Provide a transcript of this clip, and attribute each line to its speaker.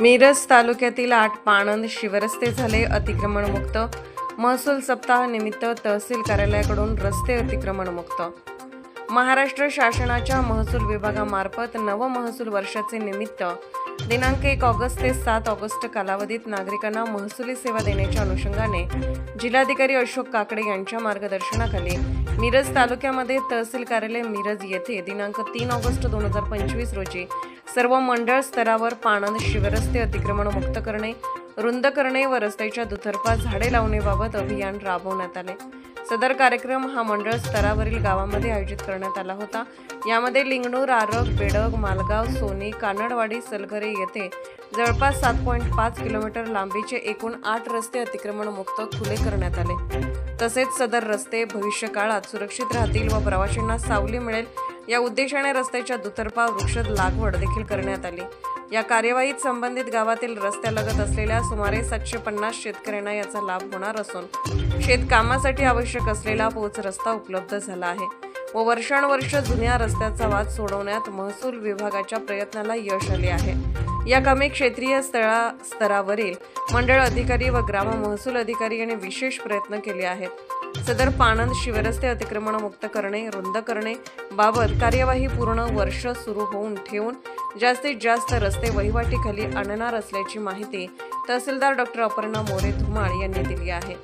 Speaker 1: मिरज तालुक्यातील 8 पाणंद शिवरस्ते झाले अतिक्रमणमुक्त। महसूल सप्ताहानिमित्त तहसील कार्यालयाकडून रस्ते अतिक्रमणमुक्त। महाराष्ट्र शासनाच्या महसूल विभागामार्फत नव महसूल वर्षाचे निमित्त दिनांक 1 ऑगस्ट ते 7 ऑगस्ट कालावधीत नागरिकांना महसुली सेवा देण्याच्या अनुषंगाने जिल्हाधिकारी अशोक काकडे यांच्या मार्गदर्शनाखाली मिरज तालुक्यामध्ये तहसील कार्यालय मिरज येथे दिनांक 3 ऑगस्ट 2025 रोजी सर्व मंडळ स्तरावर पाणंद शिवरस्ते अतिक्रमण मुक्त करणे, रुंद करणे व रस्त्याच्या दुतर्फा झाडे लावण्याबाबत अभियान राबवण्यात आले। सदर कार्यक्रम हा मंडळ स्तरावरील गावांमध्ये आयोजित करण्यात आला होता। यामध्ये लिंगणूर, आरग, बेडग, मालगाव, सोनी, कानडवाडी, सलगरे येथे जवळपास 7.5 किलोमीटर लांबीचे एकूण 8 रस्ते अतिक्रमण मुक्त खुले करण्यात आले। तसेच सदर रस्ते भविष्य काळात सुरक्षित राहतील व प्रवाशांना सावली मिळेल या उद्देशाने रस्त्याच्या दुतर्फा वृक्ष लागवड देखील करण्यात आली। या कार्यवाहीत संबंधित गावातील रस्त्यालगत असलेल्या सुमारे 750 शेतकऱ्यांना याचा लाभ होणार असून शेतकामासाठी आवश्यक असलेला पोच रस्ता उपलब्ध झाला आहे व वर्षानुवर्ष जुन्या रस्त्याचा वाद सोडवण्यात महसूल विभागाच्या प्रयत्नाला यश आले आहे। या कामी क्षेत्रीय स्तरावरील मंडळ अधिकारी व ग्राम महसूल अधिकारी यांनी विशेष प्रयत्न केले आहेत। सदर पाणंद शिवरस्ते अतिक्रमण मुक्त करणे, रुंद करणे बाबत कार्यवाही पूर्ण वर्ष सुरू होऊन ठेवून जास्तीत जास्त रस्ते वहिवाटीखाली आणणार असल्याची माहिती तहसीलदार डॉ. अपर्णा मोरे धुमाळ यांनी दिली आहे।